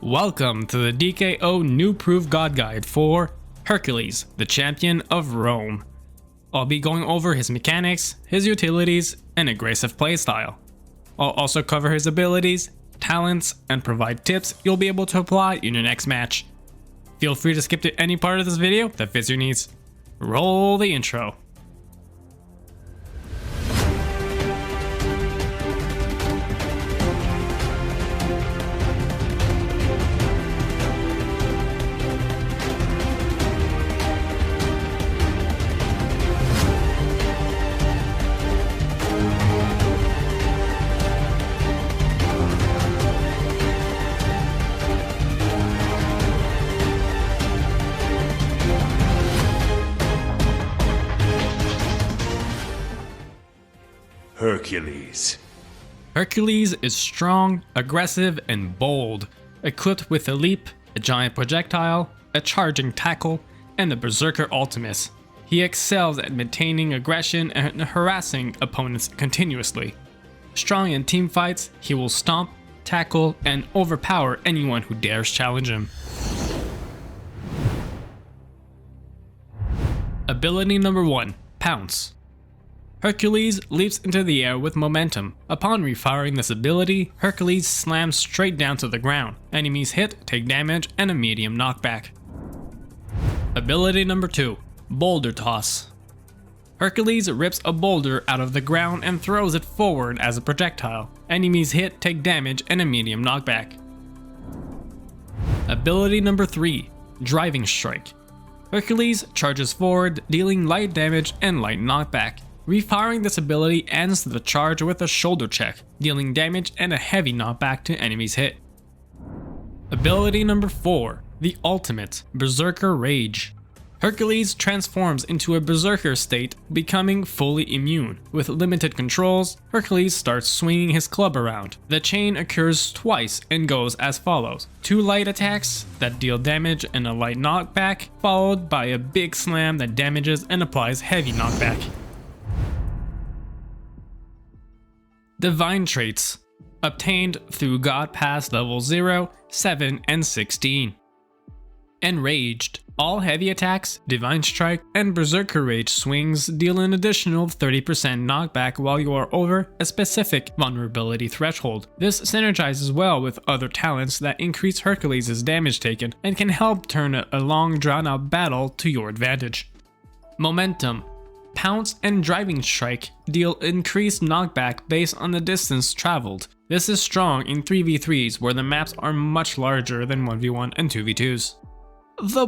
Welcome to the DKO Noob-Proof God Guide for Hercules, the Champion of Rome. I'll be going over his mechanics, his utilities, and aggressive playstyle. I'll also cover his abilities, talents, and provide tips you'll be able to apply in your next match. Feel free to skip to any part of this video that fits your needs. Roll the intro. Hercules. Hercules is strong, aggressive, and bold, equipped with a leap, a giant projectile, a charging tackle, and a berserker ultimus. He excels at maintaining aggression and harassing opponents continuously. Strong in team fights, he will stomp, tackle, and overpower anyone who dares challenge him. Ability number 1, Pounce. Hercules leaps into the air with momentum. Upon refiring this ability, Hercules slams straight down to the ground. Enemies hit, take damage, and a medium knockback. Ability number 2, Boulder Toss. Hercules rips a boulder out of the ground and throws it forward as a projectile. Enemies hit, take damage, and a medium knockback. Ability number 3, Driving Strike. Hercules charges forward, dealing light damage and light knockback. Refiring this ability ends the charge with a shoulder check, dealing damage and a heavy knockback to enemies hit. Ability number 4, the ultimate, Berserker Rage. Hercules transforms into a berserker state, becoming fully immune. With limited controls, Hercules starts swinging his club around. The chain occurs twice and goes as follows: 2 light attacks that deal damage and a light knockback, followed by a big slam that damages and applies heavy knockback. Divine Traits, obtained through God Pass level 0, 7, and 16. Enraged. All heavy attacks, Divine Strike, and Berserker Rage swings deal an additional 30% knockback while you are over a specific vulnerability threshold. This synergizes well with other talents that increase Hercules' damage taken and can help turn a long drawn-out battle to your advantage. Momentum. Pounce and Driving Strike deal increased knockback based on the distance traveled. This is strong in 3v3s where the maps are much larger than 1v1 and 2v2s. The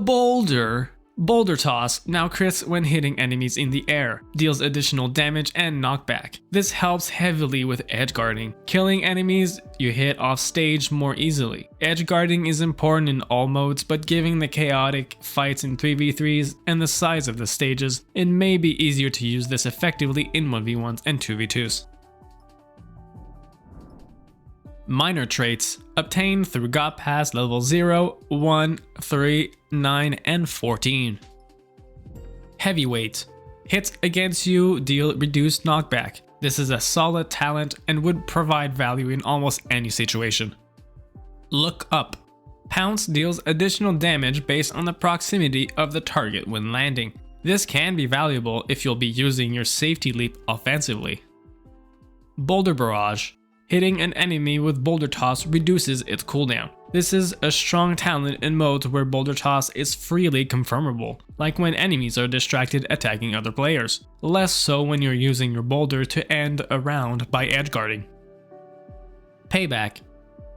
Boulder Toss now crits when hitting enemies in the air, deals additional damage and knockback. This helps heavily with edge guarding, killing enemies you hit off stage more easily. Edge guarding is important in all modes, but given the chaotic fights in 3v3s and the size of the stages, it may be easier to use this effectively in 1v1s and 2v2s. Minor Traits, obtained through God Pass level 0, 1, 3, 9, and 14. Heavyweight. Hits against you deal reduced knockback. This is a solid talent and would provide value in almost any situation. Look Up. Pounce deals additional damage based on the proximity of the target when landing. This can be valuable if you'll be using your safety leap offensively. Boulder Barrage. Hitting an enemy with Boulder Toss reduces its cooldown. This is a strong talent in modes where Boulder Toss is freely confirmable, like when enemies are distracted attacking other players. Less so when you're using your boulder to end a round by edgeguarding. Payback.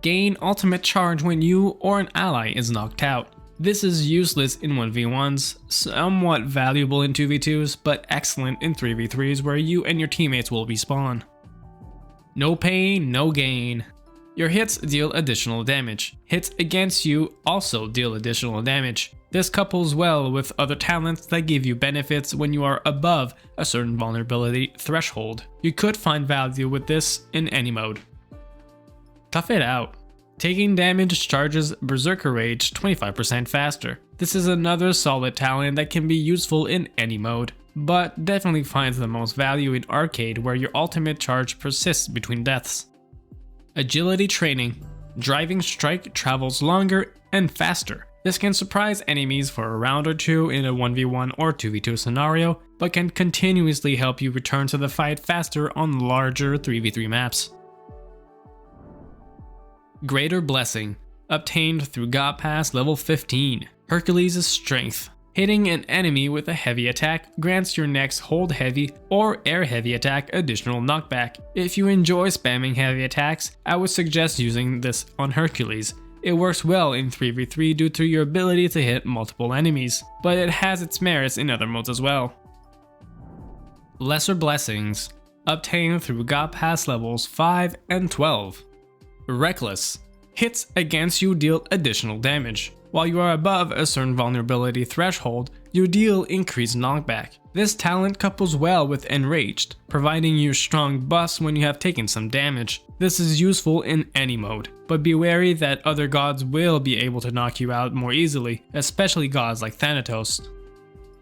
Gain ultimate charge when you or an ally is knocked out. This is useless in 1v1s, somewhat valuable in 2v2s, but excellent in 3v3s where you and your teammates will respawn. No pain, no gain. Your hits deal additional damage. Hits against you also deal additional damage. This couples well with other talents that give you benefits when you are above a certain vulnerability threshold. You could find value with this in any mode. Tough It Out. Taking damage charges Berserker Rage 25% faster. This is another solid talent that can be useful in any mode, but definitely finds the most value in arcade where your ultimate charge persists between deaths. Agility Training. Driving Strike travels longer and faster. This can surprise enemies for a round or two in a 1v1 or 2v2 scenario, but can continuously help you return to the fight faster on larger 3v3 maps. Greater Blessing, obtained through God Pass level 15. Hercules' Strength. Hitting an enemy with a heavy attack grants your next hold heavy or air heavy attack additional knockback. If you enjoy spamming heavy attacks, I would suggest using this on Hercules. It works well in 3v3 due to your ability to hit multiple enemies, but it has its merits in other modes as well. Lesser Blessings, obtained through God Pass levels 5 and 12. Reckless. Hits against you deal additional damage. While you are above a certain vulnerability threshold, you deal increased knockback. This talent couples well with Enraged, providing you strong buffs when you have taken some damage. This is useful in any mode, but be wary that other gods will be able to knock you out more easily, especially gods like Thanatos.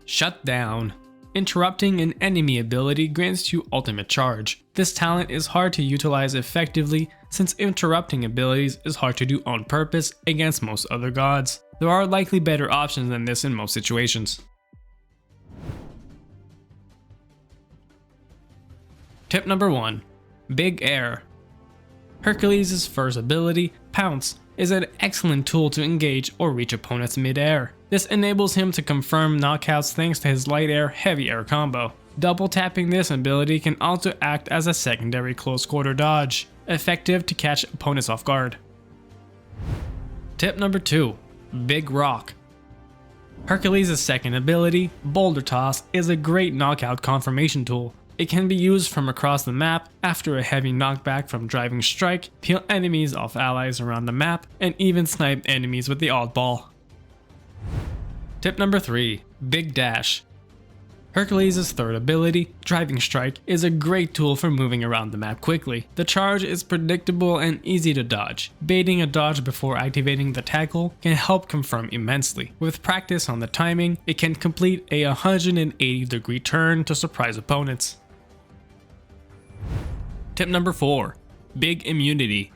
Shut Down. Interrupting an enemy ability grants you ultimate charge. This talent is hard to utilize effectively since interrupting abilities is hard to do on purpose against most other gods. There are likely better options than this in most situations. Tip number 1. Big Air. Hercules' first ability, Pounce, is an excellent tool to engage or reach opponents mid-air. This enables him to confirm knockouts thanks to his light air, heavy air combo. Double tapping this ability can also act as a secondary close quarter dodge, effective to catch opponents off guard. Tip number 2. Big Rock. Hercules' second ability, Boulder Toss, is a great knockout confirmation tool. It can be used from across the map after a heavy knockback from Driving Strike, peel enemies off allies around the map, and even snipe enemies with the oddball. Tip number 3. Big Dash. Hercules' third ability, Driving Strike, is a great tool for moving around the map quickly. The charge is predictable and easy to dodge. Baiting a dodge before activating the tackle can help confirm immensely. With practice on the timing, it can complete a 180-degree turn to surprise opponents. Tip number 4. Big Immunity.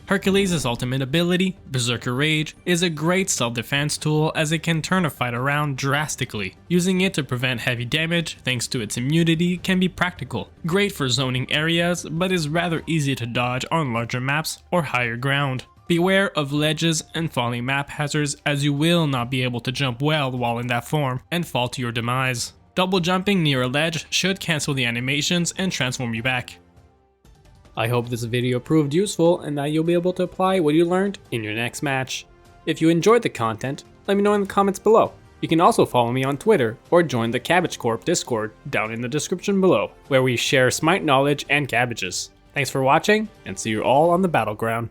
Hercules' ultimate ability, Berserker Rage, is a great self-defense tool as it can turn a fight around drastically. Using it to prevent heavy damage thanks to its immunity can be practical. Great for zoning areas, but is rather easy to dodge on larger maps or higher ground. Beware of ledges and falling map hazards as you will not be able to jump well while in that form and fall to your demise. Double jumping near a ledge should cancel the animations and transform you back. I hope this video proved useful and that you'll be able to apply what you learned in your next match. If you enjoyed the content, let me know in the comments below. You can also follow me on Twitter or join the Cabbage Corp Discord down in the description below, where we share Smite knowledge and cabbages. Thanks for watching, and see you all on the battleground.